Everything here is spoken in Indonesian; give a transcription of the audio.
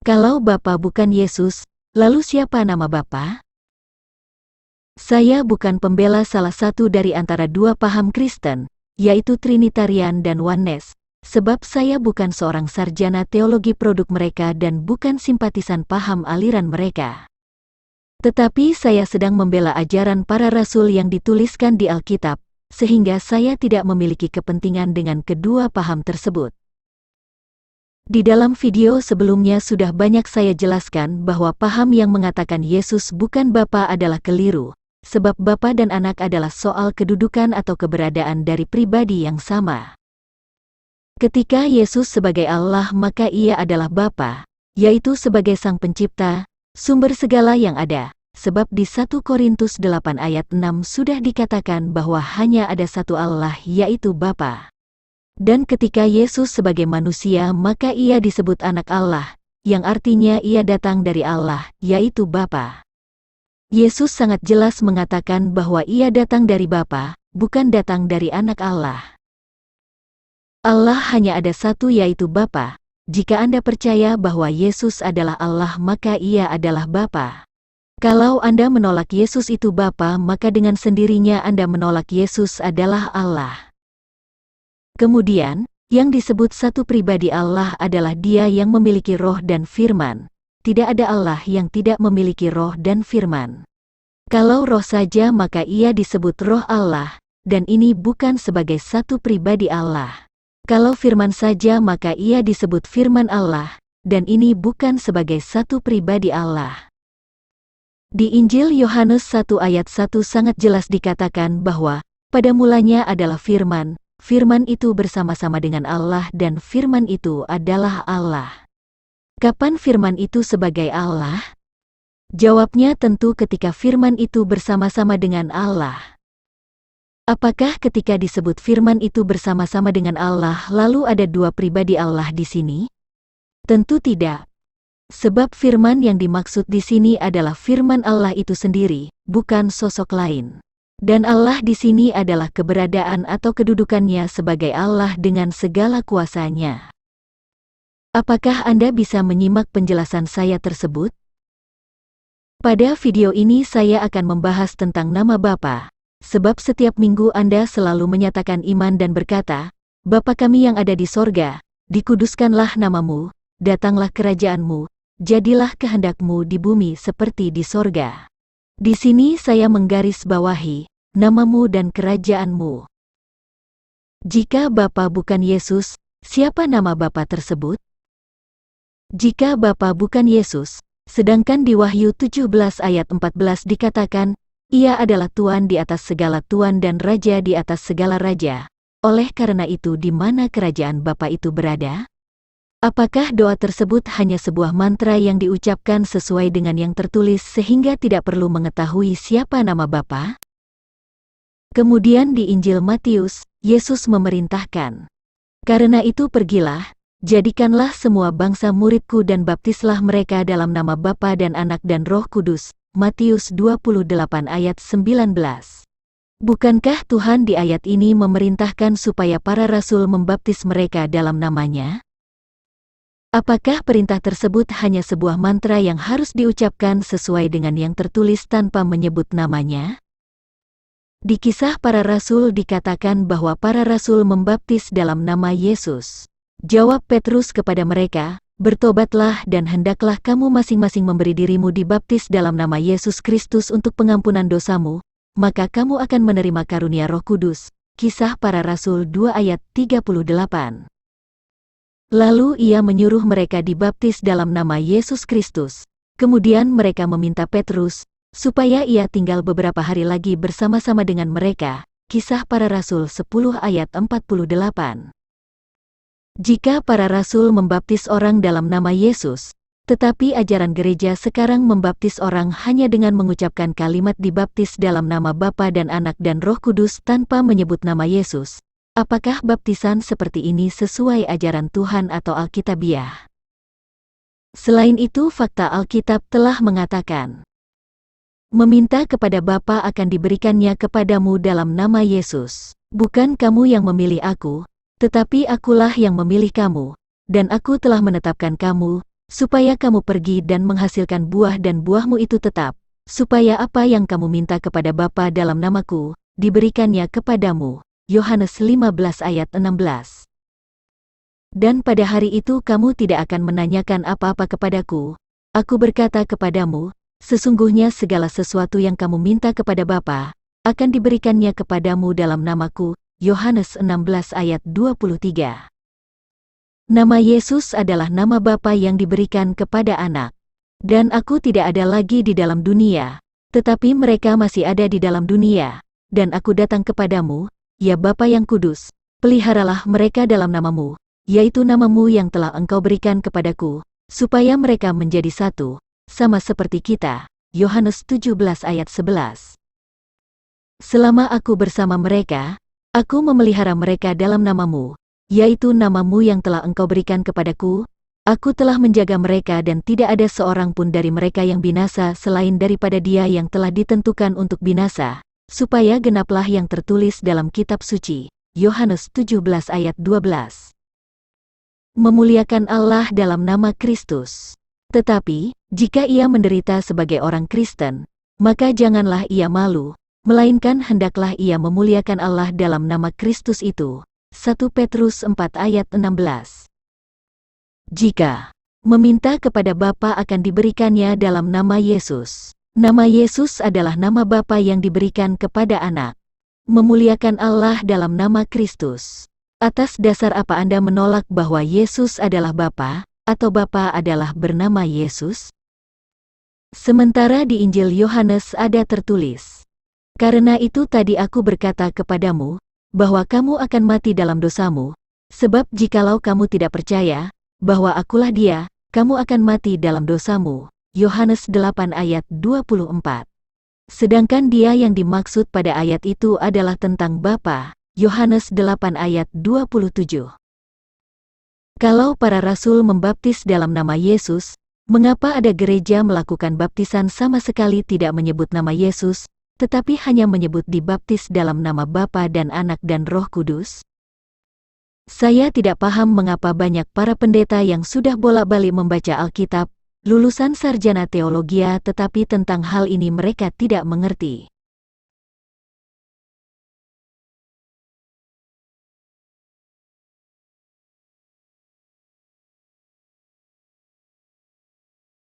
Kalau Bapa bukan Yesus, lalu siapa nama Bapa? Saya bukan pembela salah satu dari antara dua paham Kristen, yaitu Trinitarian dan Oneness, sebab saya bukan seorang sarjana teologi produk mereka dan bukan simpatisan paham aliran mereka. Tetapi saya sedang membela ajaran para rasul yang dituliskan di Alkitab, sehingga saya tidak memiliki kepentingan dengan kedua paham tersebut. Di dalam video sebelumnya sudah banyak saya jelaskan bahwa paham yang mengatakan Yesus bukan Bapa adalah keliru, sebab Bapa dan Anak adalah soal kedudukan atau keberadaan dari pribadi yang sama. Ketika Yesus sebagai Allah maka Ia adalah Bapa, yaitu sebagai Sang Pencipta, sumber segala yang ada, sebab di 1 Korintus 8 ayat 6 sudah dikatakan bahwa hanya ada satu Allah yaitu Bapa. Dan ketika Yesus sebagai manusia maka Ia disebut Anak Allah, yang artinya Ia datang dari Allah, yaitu Bapa. Yesus sangat jelas mengatakan bahwa Ia datang dari Bapa, bukan datang dari Anak Allah. Allah hanya ada satu yaitu Bapa. Jika Anda percaya bahwa Yesus adalah Allah maka Ia adalah Bapa. Kalau Anda menolak Yesus itu Bapa maka dengan sendirinya Anda menolak Yesus adalah Allah. Kemudian, yang disebut satu pribadi Allah adalah Dia yang memiliki roh dan firman. Tidak ada Allah yang tidak memiliki roh dan firman. Kalau roh saja maka Ia disebut roh Allah, dan ini bukan sebagai satu pribadi Allah. Kalau firman saja maka Ia disebut firman Allah, dan ini bukan sebagai satu pribadi Allah. Di Injil Yohanes 1 ayat 1 sangat jelas dikatakan bahwa, pada mulanya adalah firman, firman itu bersama-sama dengan Allah dan firman itu adalah Allah. Kapan firman itu sebagai Allah? Jawabnya tentu ketika firman itu bersama-sama dengan Allah. Apakah ketika disebut firman itu bersama-sama dengan Allah lalu ada dua pribadi Allah di sini? Tentu tidak. Sebab firman yang dimaksud di sini adalah firman Allah itu sendiri, bukan sosok lain. Dan Allah di sini adalah keberadaan atau kedudukannya sebagai Allah dengan segala kuasanya. Apakah Anda bisa menyimak penjelasan saya tersebut? Pada video ini saya akan membahas tentang nama Bapa, sebab setiap minggu Anda selalu menyatakan iman dan berkata, Bapa kami yang ada di sorga, dikuduskanlah namamu, datanglah kerajaanmu, jadilah kehendakmu di bumi seperti di sorga. Di sini saya menggarisbawahi, namamu dan kerajaanmu. Jika Bapa bukan Yesus, siapa nama Bapa tersebut? Jika Bapa bukan Yesus, sedangkan di Wahyu 17 ayat 14 dikatakan, Ia adalah Tuhan di atas segala Tuhan dan Raja di atas segala Raja. Oleh karena itu di mana kerajaan Bapa itu berada? Apakah doa tersebut hanya sebuah mantra yang diucapkan sesuai dengan yang tertulis sehingga tidak perlu mengetahui siapa nama Bapa? Kemudian di Injil Matius, Yesus memerintahkan, karena itu pergilah, jadikanlah semua bangsa muridku dan baptislah mereka dalam nama Bapa dan Anak dan Roh Kudus. Matius 28 ayat 19. Bukankah Tuhan di ayat ini memerintahkan supaya para rasul membaptis mereka dalam namanya? Apakah perintah tersebut hanya sebuah mantra yang harus diucapkan sesuai dengan yang tertulis tanpa menyebut namanya? Di Kisah Para Rasul dikatakan bahwa para rasul membaptis dalam nama Yesus. Jawab Petrus kepada mereka, bertobatlah dan hendaklah kamu masing-masing memberi dirimu dibaptis dalam nama Yesus Kristus untuk pengampunan dosamu, maka kamu akan menerima karunia Roh Kudus. Kisah Para Rasul 2 ayat 38. Lalu Ia menyuruh mereka dibaptis dalam nama Yesus Kristus. Kemudian mereka meminta Petrus, supaya ia tinggal beberapa hari lagi bersama-sama dengan mereka. Kisah Para Rasul 10 ayat 48. Jika para rasul membaptis orang dalam nama Yesus, tetapi ajaran gereja sekarang membaptis orang hanya dengan mengucapkan kalimat dibaptis dalam nama Bapa dan Anak dan Roh Kudus tanpa menyebut nama Yesus, apakah baptisan seperti ini sesuai ajaran Tuhan atau Alkitabiah? Selain itu fakta Alkitab telah mengatakan, meminta kepada Bapa akan diberikannya kepadamu dalam nama Yesus. Bukan kamu yang memilih aku, tetapi akulah yang memilih kamu, dan aku telah menetapkan kamu, supaya kamu pergi dan menghasilkan buah dan buahmu itu tetap, supaya apa yang kamu minta kepada Bapa dalam namaku, diberikannya kepadamu. Yohanes 15 ayat 16. Dan pada hari itu kamu tidak akan menanyakan apa-apa kepadaku. Aku berkata kepadamu, sesungguhnya segala sesuatu yang kamu minta kepada Bapa, akan diberikannya kepadamu dalam namaku. Yohanes 16 ayat 23. Nama Yesus adalah nama Bapa yang diberikan kepada anak. Dan aku tidak ada lagi di dalam dunia, tetapi mereka masih ada di dalam dunia. Dan aku datang kepadamu, ya Bapa yang kudus, peliharalah mereka dalam namamu, yaitu namamu yang telah engkau berikan kepadaku, supaya mereka menjadi satu, sama seperti kita. Yohanes 17 ayat 11. Selama aku bersama mereka, aku memelihara mereka dalam namamu, yaitu namamu yang telah engkau berikan kepadaku. Aku telah menjaga mereka dan tidak ada seorang pun dari mereka yang binasa selain daripada dia yang telah ditentukan untuk binasa, supaya genaplah yang tertulis dalam kitab suci. Yohanes 17 ayat 12. Memuliakan Allah dalam nama Kristus. Tetapi, jika ia menderita sebagai orang Kristen, maka janganlah ia malu, melainkan hendaklah ia memuliakan Allah dalam nama Kristus itu. 1 Petrus 4 ayat 16. Jika meminta kepada Bapa akan diberikannya dalam nama Yesus. Nama Yesus adalah nama Bapa yang diberikan kepada anak. Memuliakan Allah dalam nama Kristus. Atas dasar apa Anda menolak bahwa Yesus adalah Bapa, atau Bapa adalah bernama Yesus? Sementara di Injil Yohanes ada tertulis, "Karena itu tadi aku berkata kepadamu, bahwa kamu akan mati dalam dosamu, sebab jikalau kamu tidak percaya, bahwa akulah dia, kamu akan mati dalam dosamu." Yohanes 8 ayat 24. Sedangkan dia yang dimaksud pada ayat itu adalah tentang Bapa. Yohanes 8 ayat 27. Kalau para rasul membaptis dalam nama Yesus, mengapa ada gereja melakukan baptisan sama sekali tidak menyebut nama Yesus, tetapi hanya menyebut dibaptis dalam nama Bapa dan Anak dan Roh Kudus? Saya tidak paham mengapa banyak para pendeta yang sudah bolak-balik membaca Alkitab, lulusan sarjana teologi, tetapi tentang hal ini mereka tidak mengerti.